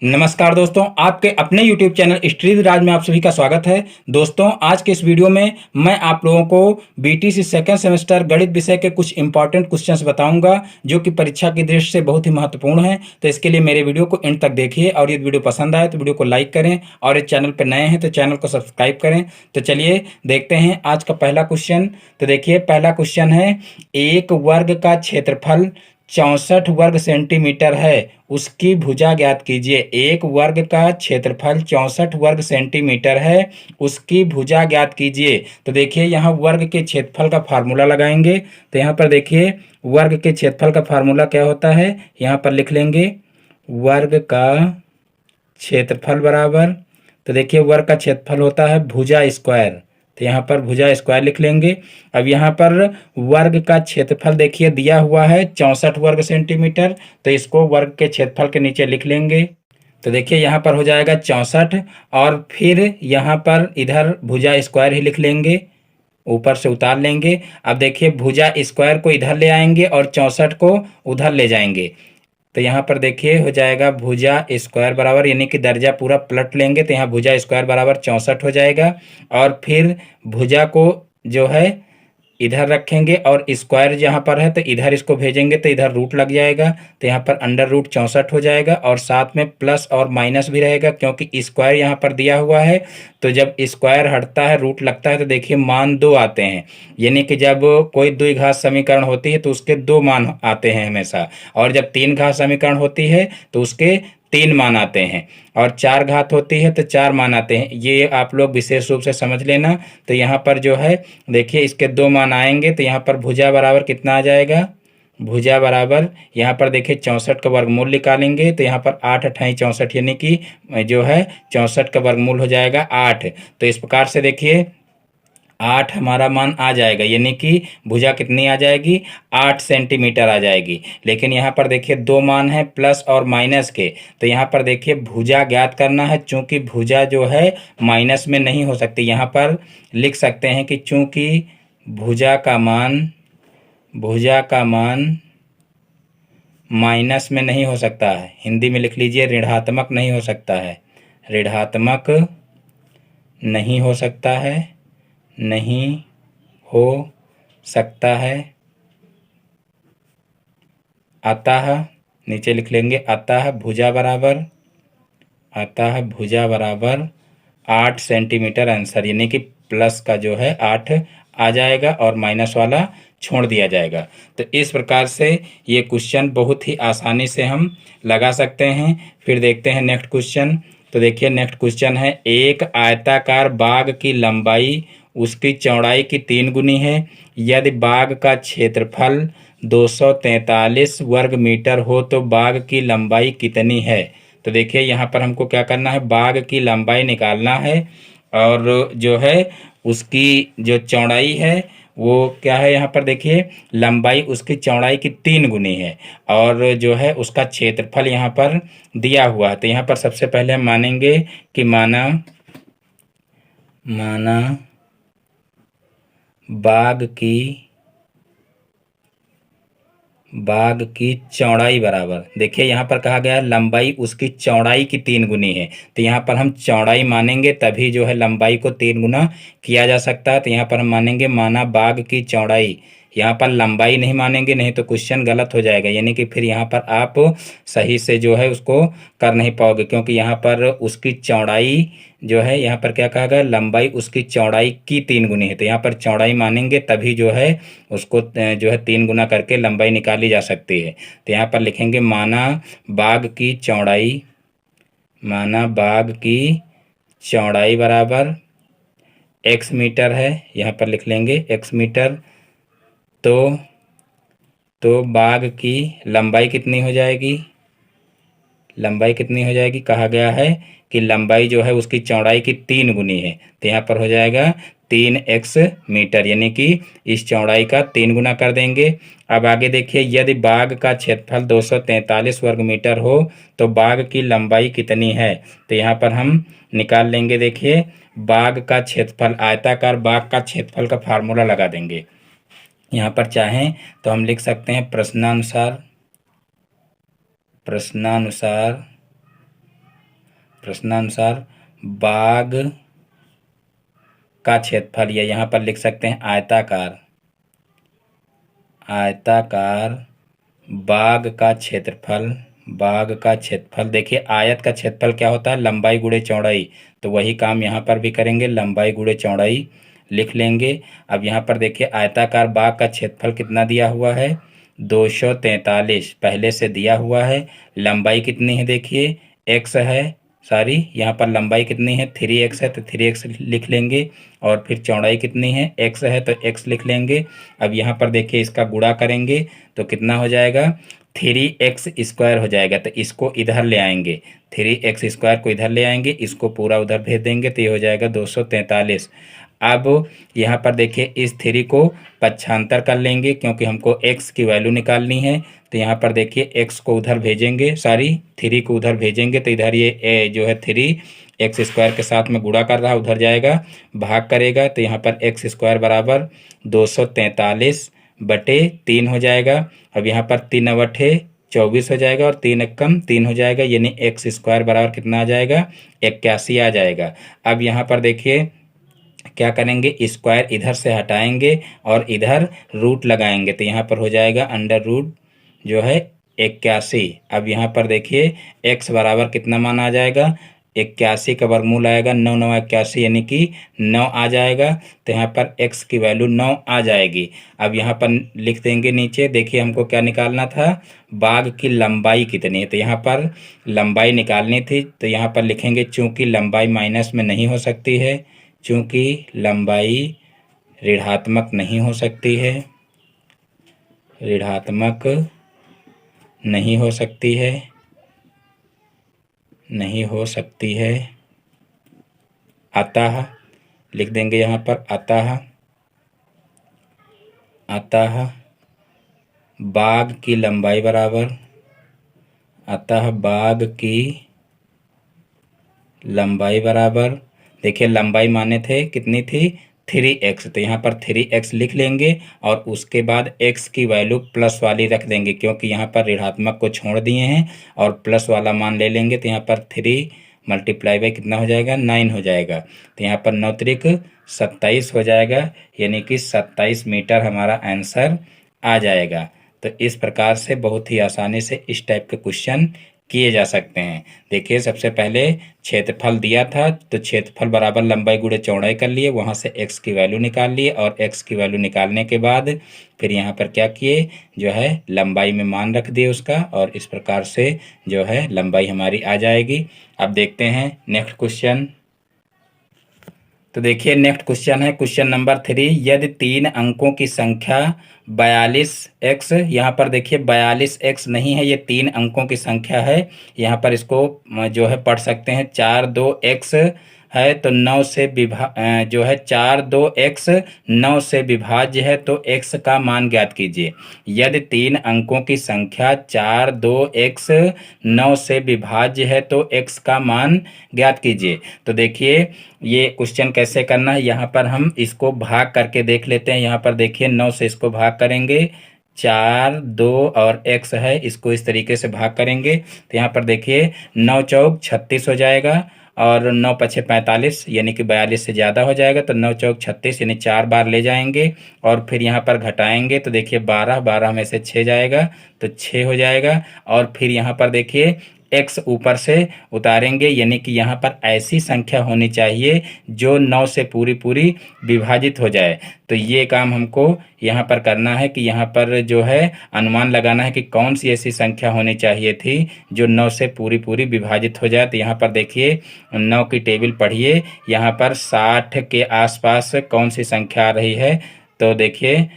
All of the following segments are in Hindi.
नमस्कार दोस्तों, आपके अपने YouTube चैनल स्ट्रीट राज में आप सभी का स्वागत है। दोस्तों, आज के इस वीडियो में मैं आप लोगों को बीटीसी सेकंड सेमेस्टर गणित विषय के कुछ इंपॉर्टेंट क्वेश्चंस बताऊंगा जो कि परीक्षा की दृष्टि से बहुत ही महत्वपूर्ण है। तो इसके लिए मेरे वीडियो को एंड तक देखिए और यदि वीडियो पसंद आए तो वीडियो को लाइक करें और इस चैनल पर नए हैं तो चैनल को सब्सक्राइब करें। तो चलिए देखते हैं आज का पहला क्वेश्चन। तो देखिए, पहला क्वेश्चन है, एक वर्ग का क्षेत्रफल 64 वर्ग सेंटीमीटर है, उसकी भुजा ज्ञात कीजिए। एक वर्ग का क्षेत्रफल 64 वर्ग सेंटीमीटर है, उसकी भुजा ज्ञात कीजिए। तो देखिए, यहाँ वर्ग के क्षेत्रफल का फार्मूला लगाएंगे। तो यहाँ पर देखिए, वर्ग के क्षेत्रफल का फार्मूला क्या होता है, यहाँ पर लिख लेंगे वर्ग का क्षेत्रफल बराबर। तो देखिए, वर्ग का क्षेत्रफल होता है भुजा स्क्वायर। तो यहाँ पर भुजा स्क्वायर लिख लेंगे। अब यहाँ पर वर्ग का क्षेत्रफल देखिए दिया हुआ है 64 वर्ग सेंटीमीटर, तो इसको वर्ग के क्षेत्रफल के नीचे लिख लेंगे। तो देखिए, यहाँ पर हो जाएगा 64 और फिर यहाँ पर इधर भुजा स्क्वायर ही लिख लेंगे, ऊपर से उतार लेंगे। अब देखिए, भुजा स्क्वायर को इधर ले आएंगे और 64 को उधर ले जाएंगे। तो यहाँ पर देखिए हो जाएगा भुजा स्क्वायर बराबर, यानी कि दर्जा पूरा पलट लेंगे तो यहाँ भुजा स्क्वायर बराबर 64 हो जाएगा। और फिर भुजा को जो है इधर रखेंगे और स्क्वायर जहाँ पर है तो इधर इसको भेजेंगे तो इधर रूट लग जाएगा। तो यहाँ पर अंडर रूट 64 हो जाएगा और साथ में प्लस और माइनस भी रहेगा क्योंकि स्क्वायर यहाँ पर दिया हुआ है। तो जब स्क्वायर हटता है रूट लगता है तो देखिए मान 2 आते हैं, यानी कि जब कोई द्विघात समीकरण होती है तो उसके 2 मान आते हैं हमेशा, और जब 3 घात समीकरण होती है तो उसके 3 मान आते हैं, और 4 घात होती है तो 4 मान आते हैं। ये आप लोग विशेष रूप से समझ लेना। तो यहाँ पर जो है देखिए इसके 2 मान आएंगे तो यहाँ पर भुजा बराबर कितना आ जाएगा, भुजा बराबर यहाँ पर देखिए 64 का वर्गमूल निकालेंगे तो यहाँ पर 8 अठाई 64, यानी कि जो है 64 का वर्गमूल हो जाएगा 8। तो इस प्रकार से देखिए 8 हमारा मान आ जाएगा, यानी कि भुजा कितनी आ जाएगी, 8 सेंटीमीटर आ जाएगी। लेकिन यहाँ पर देखिए 2 मान है प्लस और माइनस के, तो यहाँ पर देखिए भुजा ज्ञात करना है। चूंकि भुजा जो है माइनस में नहीं हो सकती, यहाँ पर लिख सकते हैं कि चूंकि भुजा का मान माइनस में नहीं हो सकता है, हिंदी में लिख लीजिए ऋणात्मक नहीं हो सकता है, ऋणात्मक नहीं हो सकता है, नहीं हो सकता है। अतः नीचे लिख लेंगे अतः भुजा बराबर 8 सेंटीमीटर आंसर, यानी कि प्लस का जो है 8 आ जाएगा और माइनस वाला छोड़ दिया जाएगा। तो इस प्रकार से ये क्वेश्चन बहुत ही आसानी से हम लगा सकते हैं। फिर देखते हैं नेक्स्ट क्वेश्चन। तो देखिए नेक्स्ट क्वेश्चन है, एक आयताकार बाग की लंबाई उसकी चौड़ाई की 3 गुनी है, यदि बाग का क्षेत्रफल 243 वर्ग मीटर हो तो बाग की लंबाई कितनी है। तो देखिए यहाँ पर हमको क्या करना है, बाग की लंबाई निकालना है और जो है उसकी जो चौड़ाई है वो क्या है, यहाँ पर देखिए लंबाई उसकी चौड़ाई की 3 गुनी है और जो है उसका क्षेत्रफल यहाँ पर दिया हुआ है। तो यहाँ पर सबसे पहले हम मानेंगे कि माना बाग की चौड़ाई बराबर, देखिए यहाँ पर कहा गया है लंबाई उसकी चौड़ाई की 3 गुनी है। तो यहाँ पर हम चौड़ाई मानेंगे तभी जो है लंबाई को 3 गुना किया जा सकता है। तो यहाँ पर हम मानेंगे माना बाग की चौड़ाई, यहाँ पर लंबाई नहीं मानेंगे, नहीं तो क्वेश्चन गलत हो जाएगा, यानी कि फिर यहाँ पर आप सही से जो है उसको कर नहीं पाओगे, क्योंकि यहाँ पर उसकी चौड़ाई जो है, यहाँ पर क्या कहा गया, लंबाई उसकी चौड़ाई की 3 गुनी है। तो यहाँ पर चौड़ाई मानेंगे तभी जो है उसको जो है 3 गुना करके लंबाई निकाली जा सकती है। तो यहाँ पर लिखेंगे माना बाग की चौड़ाई बराबर x मीटर है, यहाँ पर लिख लेंगे x मीटर। तो बाग की लंबाई कितनी हो जाएगी, कहा गया है कि लंबाई जो है उसकी चौड़ाई की 3 गुनी है। तो यहाँ पर हो जाएगा 3x मीटर, यानी कि इस चौड़ाई का 3 गुना कर देंगे। अब आगे देखिए, यदि बाग का क्षेत्रफल 243 वर्ग मीटर हो तो बाग की लंबाई कितनी है। तो यहाँ पर हम निकाल लेंगे, देखिए बाग का क्षेत्रफल, आयताकार बाग का क्षेत्रफल का फार्मूला लगा देंगे। यहाँ पर चाहें तो हम लिख सकते हैं प्रश्नानुसार प्रश्नानुसार बाग का क्षेत्रफल, या यहाँ पर लिख सकते हैं आयताकार बाग का क्षेत्रफल। बाग का क्षेत्रफल, देखिए आयत का क्षेत्रफल क्या होता है, लंबाई गुणे चौड़ाई, तो वही काम यहाँ पर भी करेंगे, लंबाई गुणे चौड़ाई लिख लेंगे। अब यहाँ पर देखिए आयताकार बाग का क्षेत्रफल कितना दिया हुआ है, 243 पहले से दिया हुआ है। लंबाई कितनी है, देखिए x है, सॉरी यहाँ पर लंबाई कितनी है 3x है, तो 3x लिख लेंगे। और फिर चौड़ाई कितनी है, x है, तो x लिख लेंगे। अब यहाँ पर देखिए इसका गुणा करेंगे तो कितना हो जाएगा, 3x² हो जाएगा। तो इसको इधर ले आएंगे, 3x² को इधर ले आएंगे, इसको पूरा उधर भेज देंगे, तो ये हो जाएगा 243। अब यहाँ पर देखिए इस 3 को पक्षांतर कर लेंगे क्योंकि हमको x की वैल्यू निकालनी है। तो यहाँ पर देखिए x को उधर भेजेंगे, सॉरी 3 को उधर भेजेंगे, तो इधर ये जो है 3x² के साथ में गुणा कर रहा है, उधर जाएगा भाग करेगा, तो यहाँ पर x² बराबर 243/3 हो जाएगा। अब यहाँ पर 3 अवठे 24 हो जाएगा और 3 एकम 3 हो जाएगा, यानी x² बराबर कितना आ जाएगा, 81 आ जाएगा। अब यहाँ पर देखिए क्या करेंगे, स्क्वायर इधर से हटाएंगे और इधर रूट लगाएंगे, तो यहाँ पर हो जाएगा अंडर रूट जो है 81। अब यहाँ पर देखिए x बराबर कितना मान आ जाएगा, 81 का वर्गमूल आएगा 9 9 81, यानी कि 9 आ जाएगा। तो यहाँ पर x की वैल्यू 9 आ जाएगी। अब यहाँ पर लिख देंगे नीचे, देखिए हमको क्या निकालना था, बाग की लंबाई कितनी है, तो यहाँ पर लंबाई निकालनी थी, तो यहाँ पर लिखेंगे चूंकि लंबाई माइनस में नहीं हो सकती है, चूंकि लंबाई ऋणात्मक नहीं हो सकती है, ऋणात्मक नहीं हो सकती है, नहीं हो सकती है, अतः लिख देंगे यहाँ पर अतः बाग की लंबाई बराबर, अतः बाग की लंबाई बराबर, देखिए लंबाई माने थे कितनी थी 3x, तो यहाँ पर 3x लिख लेंगे और उसके बाद x की वैल्यू प्लस वाली रख देंगे क्योंकि यहाँ पर ऋणात्मक को छोड़ दिए हैं और प्लस वाला मान ले लेंगे, तो यहाँ पर 3 मल्टीप्लाई बाई कितना हो जाएगा, 9 हो जाएगा। तो यहाँ पर 9 त्रिक 27 हो जाएगा, यानी कि 27 मीटर हमारा आंसर आ जाएगा। तो इस प्रकार से बहुत ही आसानी से इस टाइप के क्वेश्चन किए जा सकते हैं। देखिए सबसे पहले क्षेत्रफल दिया था, तो क्षेत्रफल बराबर लंबाई गुणे चौड़ाई कर लिए, वहाँ से x की वैल्यू निकाल लिए और x की वैल्यू निकालने के बाद फिर यहाँ पर क्या किए, जो है लंबाई में मान रख दिए उसका, और इस प्रकार से जो है लंबाई हमारी आ जाएगी। अब देखते हैं नेक्स्ट क्वेश्चन। तो देखिए नेक्स्ट क्वेश्चन है क्वेश्चन नंबर 3, यदि 3 अंकों की संख्या 42x, यहाँ पर देखिए 42x नहीं है, ये 3 अंकों की संख्या है। यहाँ पर इसको जो है पढ़ सकते हैं 4 2x है, तो 9 से जो है 4 2x 9 से विभाज्य है, तो x का मान ज्ञात कीजिए। यदि 3 अंकों की संख्या 4 2x 9 से विभाज्य है तो x का मान ज्ञात कीजिए। तो देखिए ये क्वेश्चन कैसे करना है, यहाँ पर हम इसको भाग करके देख लेते हैं। यहाँ पर देखिए 9 से इसको भाग करेंगे, 4 2 और x है, इसको इस तरीके से भाग करेंगे, तो यहाँ पर देखिए 9 चौक 36 हो जाएगा और 9 पछे 45, यानी कि 42 से ज़्यादा हो जाएगा, तो 9 चौक 36 यानी 4 बार ले जाएंगे और फिर यहाँ पर घटाएंगे, तो देखिए 12 में से 6 जाएगा तो 6 हो जाएगा। और फिर यहाँ पर देखिए x ऊपर से उतारेंगे, यानी कि यहाँ पर ऐसी संख्या होनी चाहिए जो 9 से पूरी पूरी विभाजित हो जाए। तो ये काम हमको यहाँ पर करना है कि यहाँ पर जो है अनुमान लगाना है कि कौन सी ऐसी संख्या होनी चाहिए थी जो 9 से पूरी पूरी विभाजित हो जाए। तो यहाँ पर देखिए 9 की टेबल पढ़िए, यहाँ पर 60 के आसपास कौन सी संख्या आ रही है, तो देखिए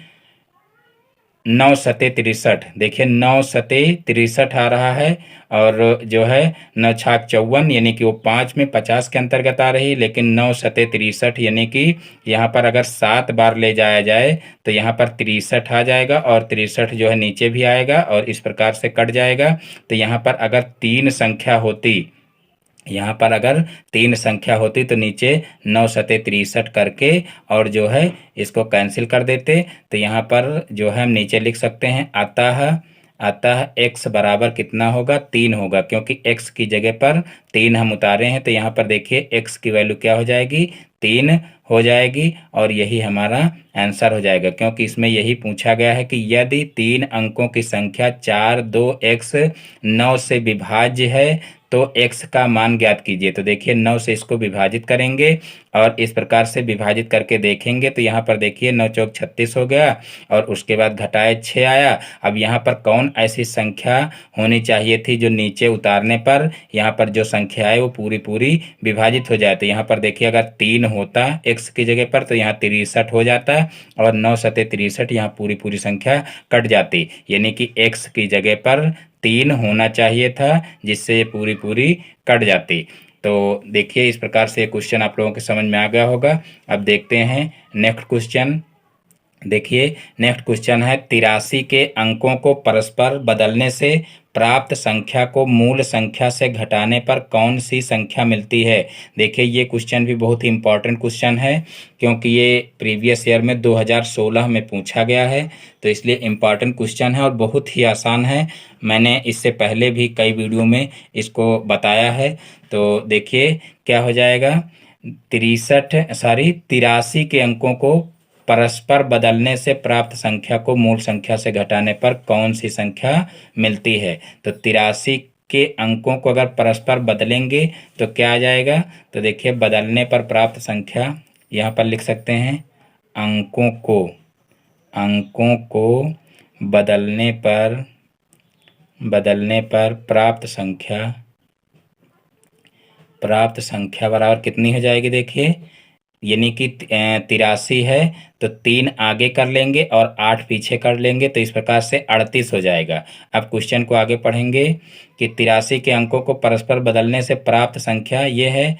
9 सते 63, देखिए 9 सते 63 आ रहा है, और जो है 9 छाक 54 यानी कि वो 5 में 50 के अंतर्गत आ रही, लेकिन 9 सते 63 यानी कि यहाँ पर अगर 7 बार ले जाया जाए तो यहाँ पर 63 आ जाएगा और 63 जो है नीचे भी आएगा और इस प्रकार से कट जाएगा। तो यहाँ पर अगर 3 संख्या होती, यहाँ पर अगर 3 संख्या होती तो नीचे 9 सते 63 करके और जो है इसको कैंसिल कर देते। तो यहाँ पर जो है हम नीचे लिख सकते हैं अतः x बराबर कितना होगा, 3 होगा, क्योंकि x की जगह पर 3 हम उतारे हैं। तो यहाँ पर देखिए x की वैल्यू क्या हो जाएगी, 3 हो जाएगी, और यही हमारा आंसर हो जाएगा, क्योंकि इसमें यही पूछा गया है कि यदि 3 अंकों की संख्या 4, 2, x 9 से विभाज्य है तो x का मान ज्ञात कीजिए। तो देखिए 9 से इसको विभाजित करेंगे और इस प्रकार से विभाजित करके देखेंगे तो यहाँ पर देखिए 9 चौक 36 हो गया, और उसके बाद घटाए 6 आया। अब यहाँ पर कौन ऐसी संख्या होनी चाहिए थी जो नीचे उतारने पर यहाँ पर जो संख्या है वो पूरी पूरी विभाजित हो जाए। तो यहाँ पर देखिए अगर 3 होता x की जगह पर तो यहाँ 63 हो जाता, और 9 सते 63, यहाँ पूरी पूरी संख्या कट जाती, यानी कि x की जगह पर 3 होना चाहिए था, जिससे ये पूरी पूरी कट जाती। तो देखिए इस प्रकार से क्वेश्चन आप लोगों के समझ में आ गया होगा। अब देखते हैं नेक्स्ट क्वेश्चन। देखिए नेक्स्ट क्वेश्चन है 83 के अंकों को परस्पर बदलने से प्राप्त संख्या को मूल संख्या से घटाने पर कौन सी संख्या मिलती है। देखिए ये क्वेश्चन भी बहुत ही इंपॉर्टेंट क्वेश्चन है, क्योंकि ये प्रीवियस ईयर में 2016 में पूछा गया है, तो इसलिए इम्पॉर्टेंट क्वेश्चन है और बहुत ही आसान है। मैंने इससे पहले भी कई वीडियो में इसको बताया है। तो देखिए क्या हो जाएगा, 83 के अंकों को परस्पर बदलने से प्राप्त संख्या को मूल संख्या से घटाने पर कौन सी संख्या मिलती है। तो 83 के अंकों को अगर परस्पर बदलेंगे तो क्या आ जाएगा, तो देखिए बदलने पर प्राप्त संख्या यहाँ पर लिख सकते हैं, अंकों को बदलने पर प्राप्त संख्या बराबर कितनी हो जाएगी। देखिए यानी कि 83 है तो 3 आगे कर लेंगे और 8 पीछे कर लेंगे, तो इस प्रकार से 38 हो जाएगा। अब क्वेश्चन को आगे पढ़ेंगे कि 83 के अंकों को परस्पर बदलने से प्राप्त संख्या ये है,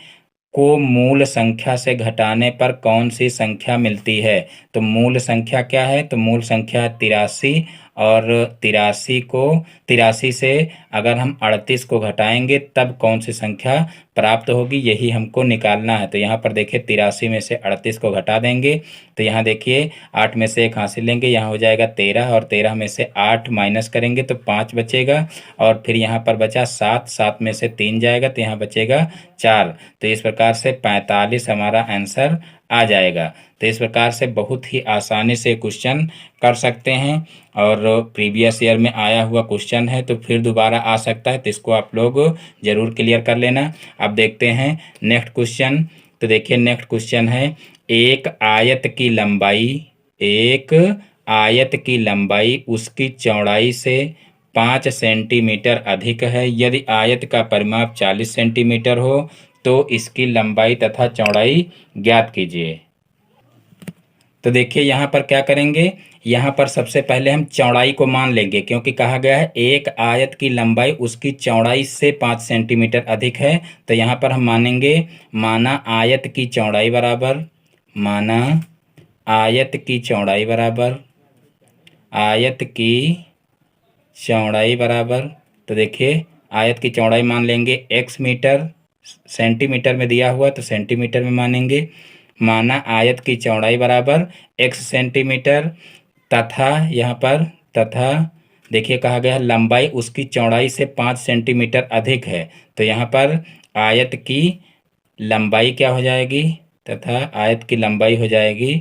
को मूल संख्या से घटाने पर कौन सी संख्या मिलती है। तो मूल संख्या क्या है, तो मूल संख्या है 83, और 83 से अगर हम 38 को घटाएंगे तब कौन सी संख्या प्राप्त होगी, यही हमको निकालना है। तो यहाँ पर देखिए 83 में से 38 को घटा देंगे तो यहाँ देखिए 8 में से 1 हासिल लेंगे, यहाँ हो जाएगा 13, और 13 में से 8 माइनस करेंगे तो 5 बचेगा, और फिर यहाँ पर बचा 7, 7 में से 3 जाएगा तो यहाँ बचेगा 4। तो इस प्रकार से 45 हमारा आंसर आ जाएगा। तो इस प्रकार से बहुत ही आसानी से क्वेश्चन कर सकते हैं, और प्रीवियस ईयर में आया हुआ क्वेश्चन है तो फिर दोबारा आ सकता है, तो इसको आप लोग जरूर क्लियर कर लेना। अब देखते हैं नेक्स्ट क्वेश्चन। तो देखिए नेक्स्ट क्वेश्चन है, एक आयत की लंबाई उसकी चौड़ाई से 5 सेंटीमीटर अधिक है। यदि आयत का परिमाप 40 सेंटीमीटर हो तो इसकी लंबाई तथा चौड़ाई ज्ञात कीजिए। तो देखिए यहाँ पर क्या करेंगे, यहाँ पर सबसे पहले हम चौड़ाई को मान लेंगे, क्योंकि कहा गया है एक आयत की लंबाई उसकी चौड़ाई से 5 सेंटीमीटर अधिक है। तो यहाँ पर हम मानेंगे, माना आयत की चौड़ाई बराबर, तो देखिए आयत की चौड़ाई मान लेंगे x मीटर, सेंटीमीटर में दिया हुआ तो सेंटीमीटर में मानेंगे। माना आयत की चौड़ाई बराबर x सेंटीमीटर, तथा देखिए कहा गया है लंबाई उसकी चौड़ाई से 5 सेंटीमीटर अधिक है। तो यहाँ पर आयत की लंबाई क्या हो जाएगी, तथा आयत की लंबाई हो जाएगी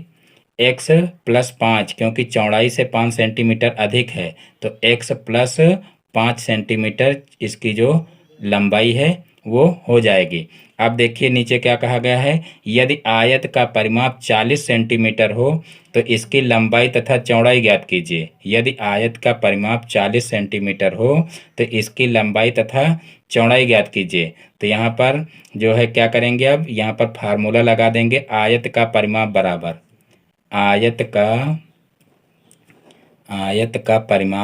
x + 5, क्योंकि चौड़ाई से 5 सेंटीमीटर अधिक है तो x + 5 सेंटीमीटर इसकी जो लंबाई है वो हो जाएगी। अब देखिए नीचे क्या कहा गया है, यदि आयत का परिमाप 40 सेंटीमीटर हो तो इसकी लंबाई तथा चौड़ाई ज्ञात कीजिए। यदि आयत का परिमाप 40 सेंटीमीटर हो तो इसकी लंबाई तथा चौड़ाई ज्ञात कीजिए। तो यहाँ पर जो है क्या करेंगे, अब यहाँ पर फार्मूला लगा देंगे, आयत का परिमाप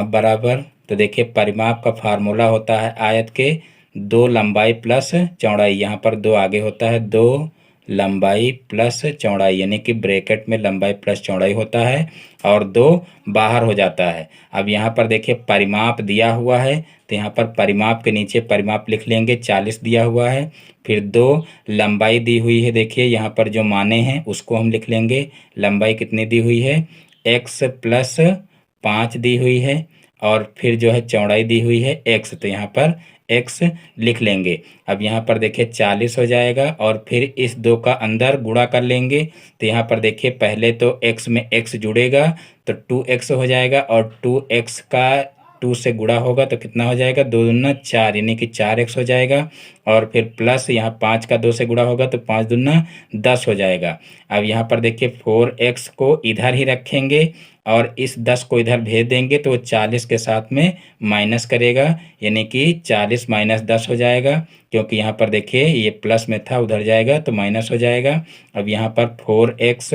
बराबर तो देखिए परिमाप का फार्मूला होता है आयत के 2 लंबाई प्लस चौड़ाई, यहाँ पर 2 आगे होता है, 2 लंबाई प्लस चौड़ाई, यानी कि ब्रैकेट में लंबाई प्लस चौड़ाई होता है और 2 बाहर हो जाता है। अब यहाँ पर देखिए परिमाप दिया हुआ है तो यहाँ पर परिमाप के नीचे परिमाप लिख लेंगे, 40 दिया हुआ है, फिर 2 लंबाई दी हुई है, देखिए यहाँ पर जो माने हैं उसको हम लिख लेंगे। लंबाई कितनी दी हुई है, x + 5 दी हुई है, और फिर जो है चौड़ाई दी हुई है x, तो यहाँ पर x लिख लेंगे। अब यहाँ पर देखिए 40 हो जाएगा और फिर इस 2 का अंदर गुणा कर लेंगे। तो यहाँ पर देखिए पहले तो x में x जुड़ेगा तो 2x हो जाएगा और 2x का 2 से गुणा होगा तो कितना हो जाएगा, 2 दूना 4 यानी कि 4x हो जाएगा। और फिर प्लस यहाँ 5 का 2 से गुणा होगा तो 5 दूना 10 हो जाएगा। अब यहाँ पर देखिए 4x को इधर ही रखेंगे और इस 10 को इधर भेज देंगे तो 40 के साथ में माइनस करेगा, यानी कि 40 माइनस 10 हो जाएगा। क्योंकि यहाँ पर देखिए ये प्लस में था, उधर जाएगा तो माइनस हो जाएगा। अब यहाँ पर 4x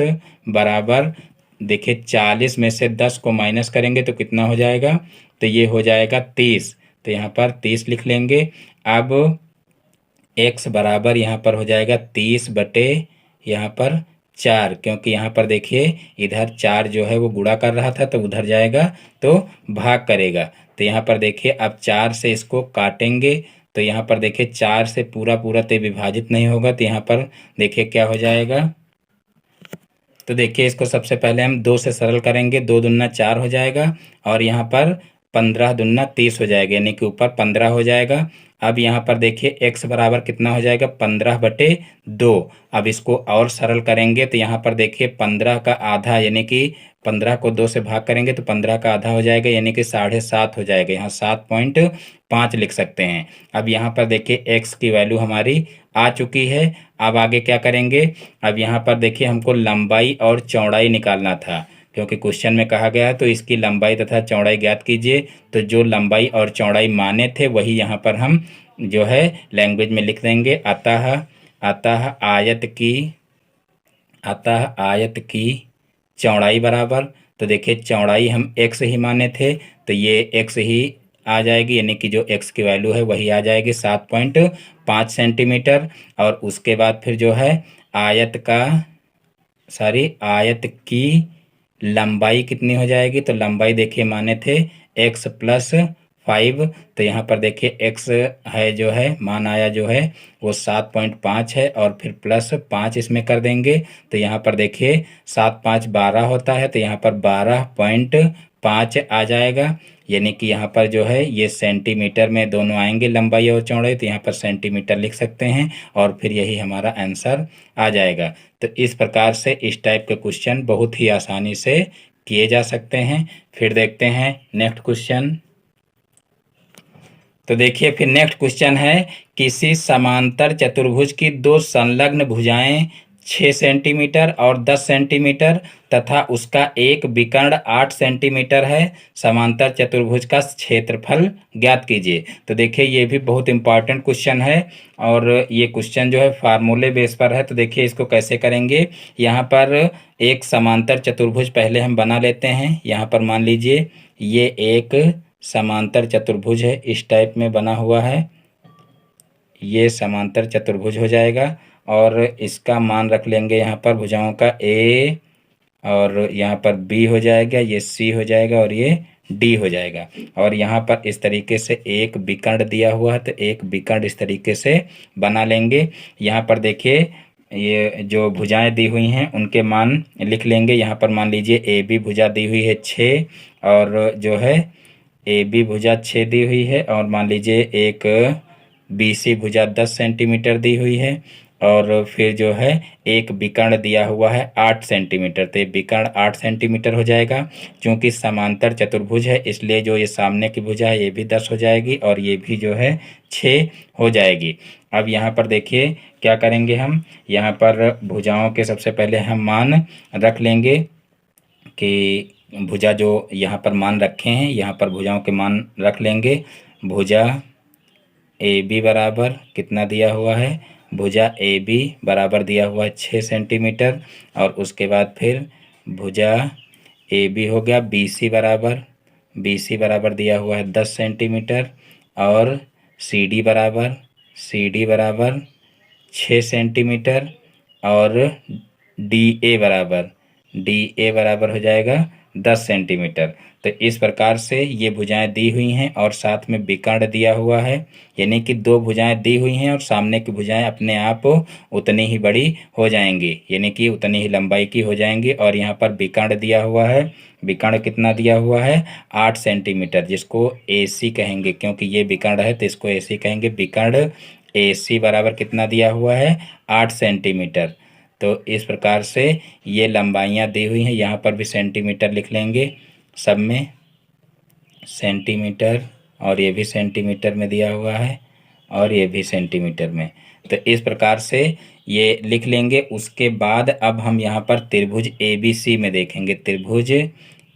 बराबर देखिए 40 में से 10 को माइनस करेंगे तो कितना हो जाएगा, तो ये हो जाएगा 30। तो यहाँ पर 30 लिख लेंगे। अब x बराबर यहाँ पर हो जाएगा 30 बटे यहाँ पर 4, क्योंकि यहाँ पर देखिए इधर 4 जो है वो गुणा कर रहा था तो उधर जाएगा तो भाग करेगा। तो यहाँ पर देखिए अब 4 से इसको काटेंगे तो यहाँ पर देखिए 4 से पूरा पूरा तो विभाजित नहीं होगा, तो यहाँ पर देखिए क्या हो जाएगा। तो देखिए इसको सबसे पहले हम 2 से सरल करेंगे, 2 दूना 4 हो जाएगा और यहाँ पर 15 दूना 30 हो जाएगा, यानी कि ऊपर 15 हो जाएगा। अब यहाँ पर देखिए x बराबर कितना हो जाएगा, 15 बटे 2। अब इसको और सरल करेंगे तो यहाँ पर देखिए 15 का आधा, यानी कि 15 को 2 से भाग करेंगे तो 15 का आधा हो जाएगा, यानी कि 7.5 हो जाएगा। यहाँ 7.5 लिख सकते हैं। अब यहाँ पर देखिए x की वैल्यू हमारी आ चुकी है। अब आगे क्या करेंगे, अब यहाँ पर देखिए हमको लंबाई और चौड़ाई निकालना था, क्योंकि क्वेश्चन में कहा गया है तो इसकी लंबाई तथा चौड़ाई ज्ञात कीजिए। तो जो लंबाई और चौड़ाई माने थे वही यहाँ पर हम जो है लैंग्वेज में लिख देंगे। अतः आयत की चौड़ाई बराबर, तो देखिए चौड़ाई हम x ही माने थे तो ये x ही आ जाएगी, यानी कि जो x की वैल्यू है वही आ जाएगी 7.5 सेंटीमीटर। और उसके बाद फिर जो है आयत की लंबाई कितनी हो जाएगी, तो लंबाई देखिए माने थे x प्लस 5, तो यहाँ पर देखिए x है जो है मान आया जो है वो 7.5 है और फिर प्लस 5 इसमें कर देंगे तो यहाँ पर देखिए 7 5 12 होता है, तो यहाँ पर 12.5 आ जाएगा। यानी कि यहाँ पर जो है ये सेंटीमीटर में दोनों आएंगे लंबाई और चौड़ाई, तो यहाँ पर सेंटीमीटर लिख सकते हैं और फिर यही हमारा आंसर आ जाएगा। तो इस प्रकार से इस टाइप के क्वेश्चन बहुत ही आसानी से किए जा सकते हैं। फिर देखते हैं नेक्स्ट क्वेश्चन। तो देखिए फिर नेक्स्ट क्वेश्चन है, किसी समांतर चतुर्भुज की 2 संलग्न भुजाएं 6 सेंटीमीटर और 10 सेंटीमीटर तथा उसका एक विकर्ण 8 सेंटीमीटर है, समांतर चतुर्भुज का क्षेत्रफल ज्ञात कीजिए। तो देखिए ये भी बहुत इंपॉर्टेंट क्वेश्चन है और ये क्वेश्चन जो है फार्मूले बेस पर है। तो देखिए इसको कैसे करेंगे, यहाँ पर एक समांतर चतुर्भुज पहले हम बना लेते हैं। यहाँ पर मान लीजिए ये एक समांतर चतुर्भुज है, इस टाइप में बना हुआ है, ये समांतर चतुर्भुज हो जाएगा और इसका मान रख लेंगे यहाँ पर भुजाओं का A और यहाँ पर B हो जाएगा, ये C हो जाएगा और ये D हो जाएगा। और यहाँ पर इस तरीके से एक विकर्ण दिया हुआ है तो एक विकर्ण इस तरीके से बना लेंगे। यहाँ पर देखिए ये जो भुजाएं दी हुई हैं उनके मान लिख लेंगे। यहाँ पर मान लीजिए AB भुजा दी हुई है 6 और जो है AB भुजा 6 दी हुई है और मान लीजिए एक BC भुजा 10 सेंटीमीटर दी हुई है और फिर जो है एक विकर्ण दिया हुआ है 8 सेंटीमीटर, तो ये विकर्ण 8 सेंटीमीटर हो जाएगा। चूंकि समांतर चतुर्भुज है इसलिए जो ये सामने की भुजा है ये भी 10 हो जाएगी और ये भी जो है 6 हो जाएगी। अब यहाँ पर देखिए क्या करेंगे, हम यहाँ पर भुजाओं के सबसे पहले हम मान रख लेंगे कि भुजा जो यहाँ पर मान रखे हैं यहाँ पर भुजाओं के मान रख लेंगे। भुजा AB बराबर कितना दिया हुआ है, भुजा AB बराबर दिया हुआ है 6 सेंटीमीटर और उसके बाद फिर भुजा AB हो गया। BC बराबर दिया हुआ है 10 सेंटीमीटर और CD बराबर 6 सेंटीमीटर और DA बराबर हो जाएगा 10 सेंटीमीटर। तो इस प्रकार से ये भुजाएं दी हुई हैं और साथ में विकर्ण दिया हुआ है, यानी कि दो भुजाएं दी हुई हैं और सामने की भुजाएं अपने आप उतनी ही बड़ी हो जाएंगी, यानी कि उतनी ही लंबाई की हो जाएंगी। और यहाँ पर विकर्ण दिया हुआ है, विकर्ण कितना दिया हुआ है 8 सेंटीमीटर, जिसको AC कहेंगे, क्योंकि ये विकर्ण है तो इसको AC कहेंगे। विकर्ण AC बराबर कितना दिया हुआ है 8 सेंटीमीटर। तो इस प्रकार से ये लंबाइयाँ दी हुई हैं, यहाँ पर भी सेंटीमीटर लिख लेंगे, सब में सेंटीमीटर, और ये भी सेंटीमीटर में दिया हुआ है और ये भी सेंटीमीटर में। तो इस प्रकार से ये लिख लेंगे। उसके बाद अब हम यहाँ पर त्रिभुज ABC में देखेंगे। त्रिभुज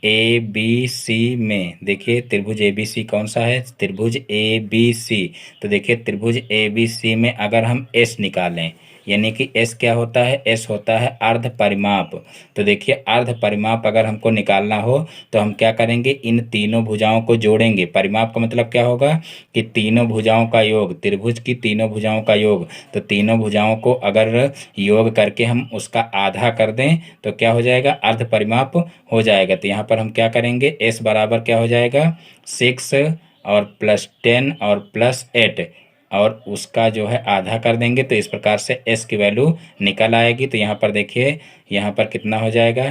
ABC में देखिए, त्रिभुज ABC कौन सा है, त्रिभुज ABC। तो देखिए त्रिभुज ABC में अगर हम S निकालें, यानी कि S क्या होता है, S होता है अर्ध परिमाप। तो देखिए अर्ध परिमाप अगर हमको निकालना हो तो हम क्या करेंगे, इन तीनों भुजाओं को जोड़ेंगे। परिमाप का मतलब क्या होगा कि तीनों भुजाओं का योग, त्रिभुज की तीनों भुजाओं का योग। तो तीनों भुजाओं को अगर योग करके हम उसका आधा कर दें तो क्या हो जाएगा, अर्ध परिमाप हो जाएगा। तो यहाँ पर हम क्या करेंगे, S बराबर क्या हो जाएगा 6 और प्लस 10 और प्लस 8, और उसका जो है आधा कर देंगे। तो इस प्रकार से S की वैल्यू निकल आएगी। तो यहाँ पर देखिए, यहाँ पर कितना हो जाएगा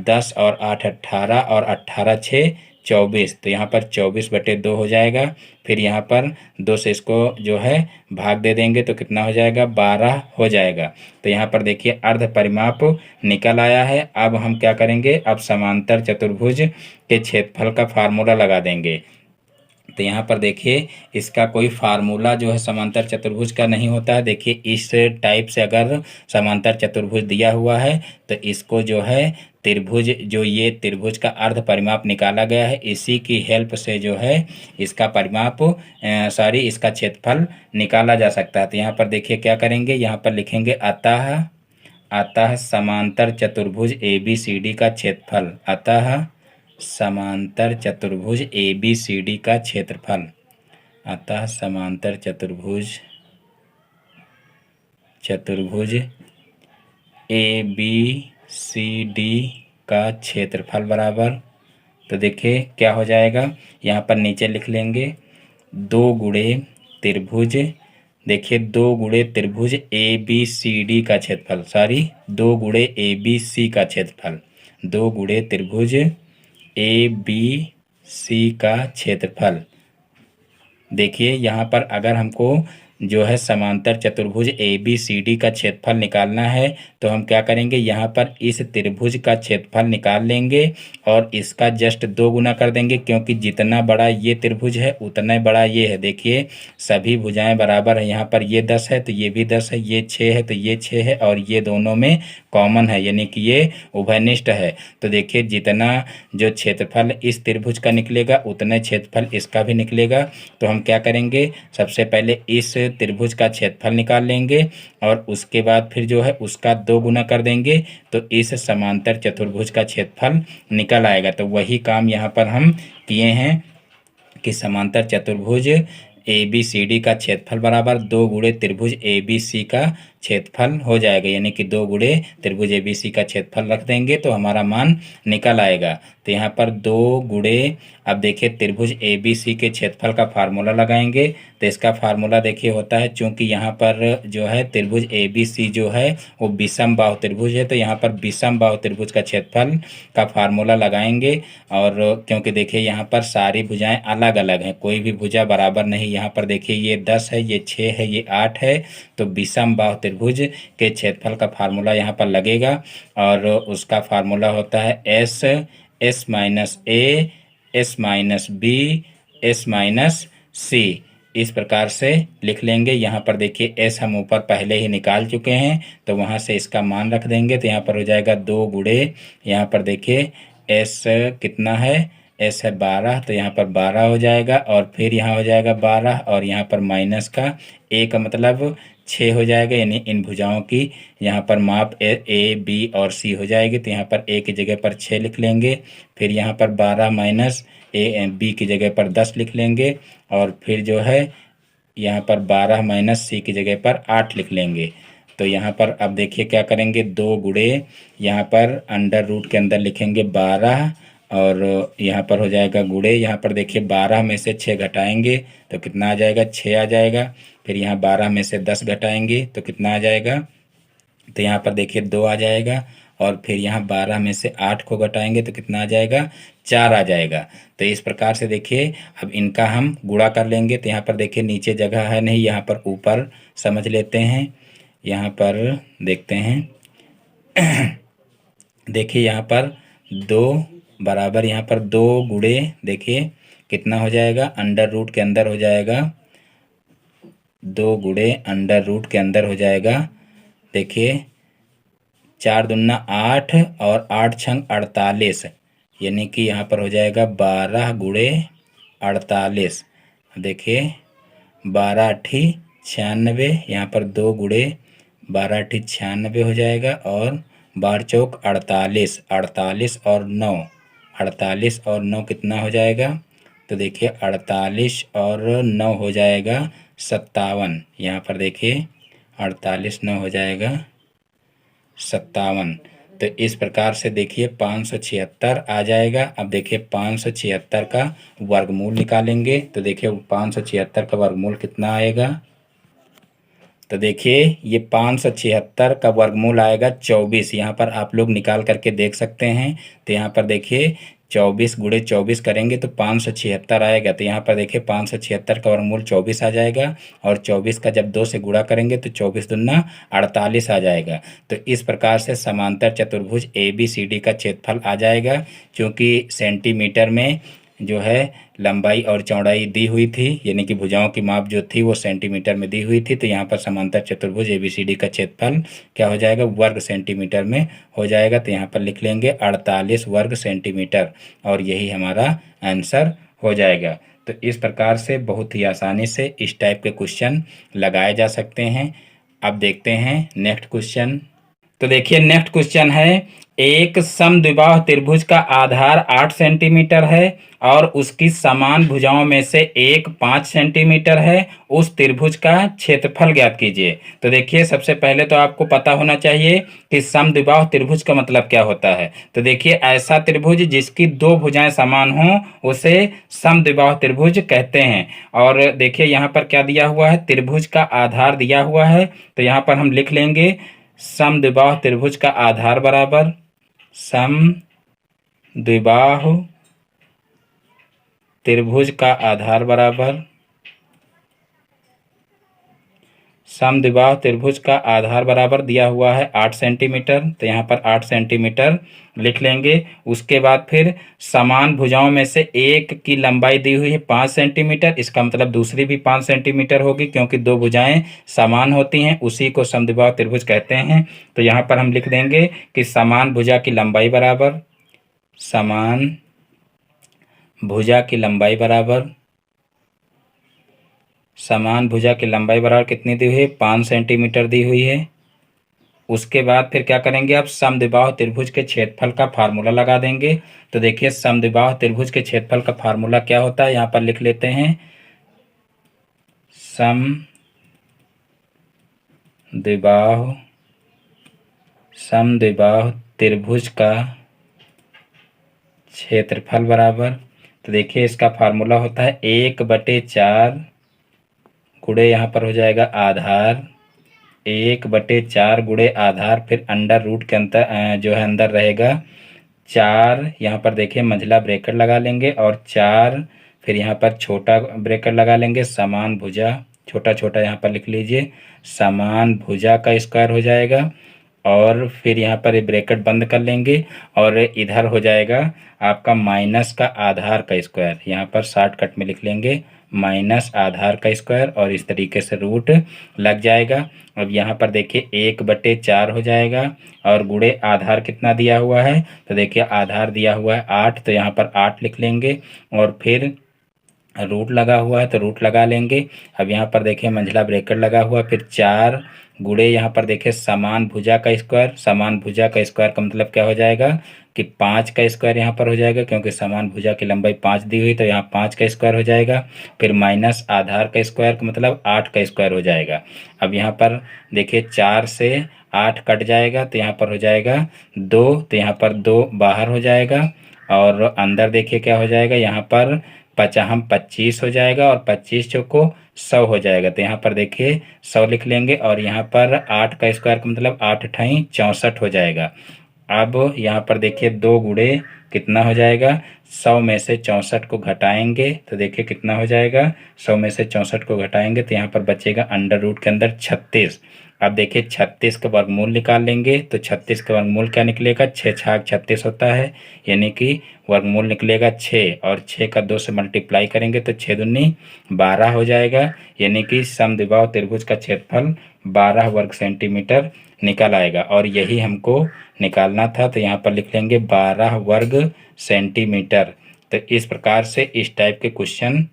10 और 8 18, और 18 6 24। तो यहाँ पर 24/2 हो जाएगा। फिर यहाँ पर 2 से इसको जो है भाग दे देंगे तो कितना हो जाएगा 12 हो जाएगा। तो यहाँ पर देखिए अर्ध परिमाप निकल आया है। अब हम क्या करेंगे, अब समांतर चतुर्भुज के क्षेत्रफल का फार्मूला लगा देंगे। तो यहाँ पर देखिए इसका कोई फार्मूला जो है समांतर चतुर्भुज का नहीं होता है। देखिए इस टाइप से अगर समांतर चतुर्भुज दिया हुआ है तो इसको जो है त्रिभुज, जो ये त्रिभुज का अर्ध परिमाप निकाला गया है, इसी की हेल्प से जो है इसका परिमाप इसका क्षेत्रफल निकाला जा सकता है। तो यहाँ पर देखिए क्या करेंगे, यहाँ पर लिखेंगे अतः समांतर चतुर्भुज ABCD का क्षेत्रफल, अतः समांतर चतुर्भुज ABCD का क्षेत्रफल, अतः समांतर चतुर्भुज ABCD का क्षेत्रफल बराबर, तो देखिए क्या हो जाएगा, यहाँ पर नीचे लिख लेंगे 2 गुणे त्रिभुज, देखिए 2 गुणे त्रिभुज ABCD का क्षेत्रफल, 2 गुणे ABC का क्षेत्रफल, 2 गुणे त्रिभुज ABC का क्षेत्रफल। देखिए यहाँ पर अगर हमको जो है समांतर चतुर्भुज ABCD का क्षेत्रफल निकालना है तो हम क्या करेंगे, यहाँ पर इस त्रिभुज का क्षेत्रफल निकाल लेंगे और इसका जस्ट 2 गुना कर देंगे, क्योंकि जितना बड़ा ये त्रिभुज है उतना बड़ा ये है। देखिए सभी भुजाएं बराबर है, यहाँ पर ये 10 है तो ये भी 10 है, ये 6 है तो ये 6 है, और ये दोनों में कॉमन है, यानी कि ये उभयनिष्ठ है। तो देखिए जितना जो क्षेत्रफल इस त्रिभुज का निकलेगा उतने क्षेत्रफल इसका भी निकलेगा। तो हम क्या करेंगे, सबसे पहले इस त्रिभुज का क्षेत्रफल निकाल लेंगे और उसके बाद फिर जो है उसका 2 गुना कर देंगे तो इस समांतर चतुर्भुज का क्षेत्रफल निकल आएगा। तो वही काम यहाँ पर हम किए हैं कि समांतर चतुर्भुज ABCD का क्षेत्रफल बराबर 2 गुणे त्रिभुज ABC का क्षेत्रफल हो जाएगा, यानी कि 2 गुणे त्रिभुज ABC का क्षेत्रफल रख देंगे तो हमारा मान निकल आएगा। तो यहाँ पर 2 गुणे, अब देखिए त्रिभुज ABC के क्षेत्रफल का फार्मूला लगाएंगे। तो इसका फार्मूला देखिए होता है, चूंकि यहाँ पर जो है त्रिभुज ABC जो है वो विषम बाहु त्रिभुज है, तो यहाँ पर विषम बाहु त्रिभुज का क्षेत्रफल का फार्मूला लगाएंगे। और क्योंकि देखिए यहाँ पर सारी भुजाएं अलग अलग हैं, कोई भी भुजा बराबर नहीं। यहाँ पर देखिए ये 10 है, ये 6 है, ये 8 है, तो विषम बाहु त्रिभुज के क्षेत्रफल का फार्मूला यहाँ पर लगेगा और उसका फार्मूला होता है S minus A, S minus B, S minus C। इस प्रकार से लिख लेंगे। यहाँ पर देखिए S हम ऊपर पहले ही निकाल चुके हैं तो वहाँ से इसका मान रख देंगे। तो यहाँ पर हो जाएगा 2 गुणे, यहाँ पर देखिए S कितना है, S है 12, तो यहाँ पर 12 हो जाएगा, और फिर यहाँ हो जाएगा 12 और यहाँ पर माइनस का A का मतलब 6 हो जाएगा, यानी इन भुजाओं की यहाँ पर माप A, B और C हो जाएगी। तो यहाँ पर A की जगह पर 6 लिख लेंगे, फिर यहाँ पर 12 माइनस B की जगह पर 10 लिख लेंगे, और फिर जो है यहाँ पर 12 माइनस C की जगह पर 8 लिख लेंगे। तो यहाँ पर अब देखिए क्या करेंगे, 2 गुणे यहाँ पर अंडर रूट के अंदर लिखेंगे 12 और यहाँ पर हो जाएगा गुणे, यहाँ पर देखिए 12 में से 6 घटाएंगे तो कितना आ जाएगा, 6 आ जाएगा। फिर यहाँ 12 में से 10 घटाएंगे तो कितना आ जाएगा, तो यहाँ पर देखिए 2 आ जाएगा। और फिर यहाँ 12 में से 8 को घटाएंगे तो कितना आ जाएगा, 4 आ जाएगा। तो इस प्रकार से देखिए अब इनका हम गुणा कर लेंगे। तो यहाँ पर देखिए नीचे जगह है नहीं, यहाँ पर ऊपर समझ लेते हैं। यहाँ पर देखते हैं देखिए यहाँ पर 2 बराबर, यहाँ पर 2 गुणे देखिए कितना हो जाएगा, अंडर रूट के अंदर हो जाएगा, 2 गुणे अंडर रूट के अंदर हो जाएगा। देखिए 4 दूना 8 और 8 छंग 48, यानी कि यहाँ पर हो जाएगा 12 गुणे 48। देखिए 12 अट्ठी 96, यहाँ पर 2 गुणे 12 अट्ठी 96 हो जाएगा। और 12 चौक 48, 48 और 9, 48 और 9 कितना हो जाएगा, तो देखिए 48 और 9 हो जाएगा 57। यहाँ पर देखिए 48 9 हो जाएगा 57। तो इस प्रकार से देखिए 576 आ जाएगा। अब देखिए 576 का वर्गमूल निकालेंगे। तो देखिए 576 का वर्गमूल कितना आएगा, तो देखिए ये 576 का वर्गमूल आएगा 24। यहाँ पर आप लोग निकाल करके देख सकते हैं। तो यहाँ पर देखिए 24 गुणे 24 करेंगे तो 576 आएगा। तो यहाँ पर देखिए 576 का वर्गमूल 24 आ जाएगा। और 24 का जब 2 से गुणा करेंगे तो 24 दूना 48 आ जाएगा। तो इस प्रकार से समांतर चतुर्भुज ABCD का क्षेत्रफल आ जाएगा। क्योंकि सेंटीमीटर में जो है लंबाई और चौड़ाई दी हुई थी, यानी कि भुजाओं की माप जो थी वो सेंटीमीटर में दी हुई थी। तो यहाँ पर समांतर चतुर्भुज ABCD का क्षेत्रफल क्या हो जाएगा, वर्ग सेंटीमीटर में हो जाएगा। तो यहाँ पर लिख लेंगे 48 वर्ग सेंटीमीटर, और यही हमारा आंसर हो जाएगा। तो इस प्रकार से बहुत ही आसानी से इस टाइप के क्वेश्चन लगाए जा सकते हैं। अब देखते हैं नेक्स्ट क्वेश्चन। तो देखिए नेक्स्ट क्वेश्चन है, एक समद्विबाहु त्रिभुज का आधार 8 सेंटीमीटर है और उसकी समान भुजाओं में से एक 5 सेंटीमीटर है। उस त्रिभुज का क्षेत्रफल ज्ञात कीजिए। तो देखिए सबसे पहले तो आपको पता होना चाहिए कि समद्विबाहु त्रिभुज का मतलब क्या होता है। तो देखिए ऐसा त्रिभुज जिसकी 2 भुजाएं समान हों उसे समद्विबाहु त्रिभुज कहते हैं। और देखिए यहाँ पर क्या दिया हुआ है, त्रिभुज का आधार दिया हुआ है। तो यहाँ पर हम लिख लेंगे समद्विबाहु त्रिभुज का आधार बराबर समद्विबाहु त्रिभुज का आधार बराबर समद्विबाहु त्रिभुज का आधार बराबर दिया हुआ है 8 सेंटीमीटर। तो यहाँ पर 8 सेंटीमीटर लिख लेंगे। उसके बाद फिर समान भुजाओं में से एक की लंबाई दी हुई है 5 सेंटीमीटर, इसका मतलब दूसरी भी 5 सेंटीमीटर होगी क्योंकि 2 भुजाएं समान होती हैं, उसी को समद्विबाहु त्रिभुज कहते हैं। तो यहाँ पर हम लिख देंगे कि समान भुजा की लंबाई बराबर, समान भुजा की लंबाई बराबर, समान भुजा की लंबाई बराबर कितनी दी हुई है, 5 सेंटीमीटर दी हुई है। उसके बाद फिर क्या करेंगे, आप समद्विबाहु त्रिभुज के क्षेत्रफल का फार्मूला लगा देंगे। तो देखिए समद्विबाहु त्रिभुज के क्षेत्रफल का फार्मूला क्या होता है, यहाँ पर लिख लेते हैं। समद्विबाहु त्रिभुज का क्षेत्रफल बराबर, तो देखिए इसका फार्मूला होता है 1/4 गुणे यहाँ पर हो जाएगा आधार, 1/4 गुणे आधार, फिर अंडर रूट के अंदर जो है अंदर रहेगा 4, यहाँ पर देखिए मंझला ब्रैकेट लगा लेंगे और 4, फिर यहाँ पर छोटा ब्रैकेट लगा लेंगे, समान भुजा, छोटा छोटा यहाँ पर लिख लीजिए, समान भुजा का स्क्वायर हो जाएगा। और फिर यहाँ पर ब्रैकेट बंद कर लेंगे और इधर हो जाएगा आपका माइनस का आधार का स्क्वायर, यहाँ पर शॉर्टकट में लिख लेंगे माइनस आधार का स्क्वायर, और इस तरीके से रूट लग जाएगा। अब यहाँ पर देखिए 1/4 हो जाएगा और गुणे आधार कितना दिया हुआ है, तो देखिए आधार दिया हुआ है 8, तो यहाँ पर 8 लिख लेंगे और फिर रूट लगा हुआ है तो रूट लगा लेंगे। अब यहाँ पर देखिए मंझला ब्रैकेट लगा हुआ, फिर 4 गुणे यहाँ पर देखिए समान भुजा का स्क्वायर, समान भुजा का स्क्वायर का मतलब क्या हो जाएगा कि 5 का स्क्वायर यहाँ पर हो जाएगा, क्योंकि समान भुजा की लंबाई 5 दी हुई तो यहाँ 5 का स्क्वायर हो जाएगा। फिर माइनस आधार का स्क्वायर का मतलब 8 का स्क्वायर हो जाएगा। अब यहाँ पर देखिए 4 से 8 कट जाएगा तो यहाँ पर हो जाएगा 2, तो यहाँ पर 2 बाहर हो जाएगा और अंदर देखिए क्या हो जाएगा, यहाँ पर 25 हो जाएगा और 25 चौको 100 हो जाएगा। तो यहाँ पर देखिए 100 लिख लेंगे और यहाँ पर 8 का स्क्वायर का मतलब 8 अठाई 64 हो जाएगा। अब यहाँ पर देखिए 2 गुणे कितना हो जाएगा, 100 में से 64 को घटाएंगे तो देखिए कितना हो जाएगा, 100 में से 64 को घटाएंगे तो यहाँ पर बचेगा अंडर रूट के अंदर 36। अब देखिए 36 का वर्गमूल निकाल लेंगे तो 36 का वर्गमूल क्या निकलेगा, 6 छाक 36 होता है, यानी कि वर्गमूल निकलेगा 6 और 6 का 2 से मल्टीप्लाई करेंगे तो 6 दूनी 12 हो जाएगा, यानी कि समद्विबाहु त्रिभुज का क्षेत्रफल 12 वर्ग सेंटीमीटर निकल आएगा। और यही हमको निकालना था, तो यहाँ पर लिख लेंगे 12 वर्ग सेंटीमीटर। तो इस प्रकार से इस टाइप के क्वेश्चन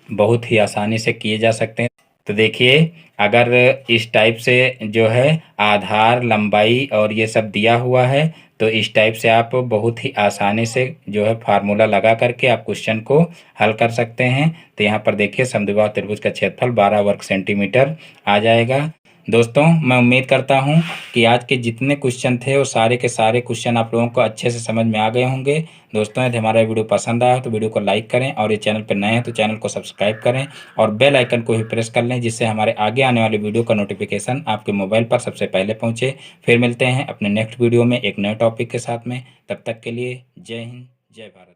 बहुत ही आसानी से किए जा सकते हैं। तो देखिए अगर इस टाइप से जो है आधार, लंबाई और ये सब दिया हुआ है तो इस टाइप से आप बहुत ही आसानी से जो है फार्मूला लगा करके आप क्वेश्चन को हल कर सकते हैं। तो यहाँ पर देखिए समद्विबाहु त्रिभुज का क्षेत्रफल 12 वर्ग सेंटीमीटर आ जाएगा। दोस्तों मैं उम्मीद करता हूँ कि आज के जितने क्वेश्चन थे वो सारे के सारे क्वेश्चन आप लोगों को अच्छे से समझ में आ गए होंगे। दोस्तों यदि हमारा वीडियो पसंद आया तो वीडियो को लाइक करें और ये चैनल पर नए हैं तो चैनल को सब्सक्राइब करें और बेल आइकन को भी प्रेस कर लें, जिससे हमारे आगे आने वाले वीडियो का नोटिफिकेशन आपके मोबाइल पर सबसे पहले पहुँचे। फिर मिलते हैं अपने नेक्स्ट वीडियो में एक नए टॉपिक के साथ में। तब तक के लिए जय हिंद, जय भारत।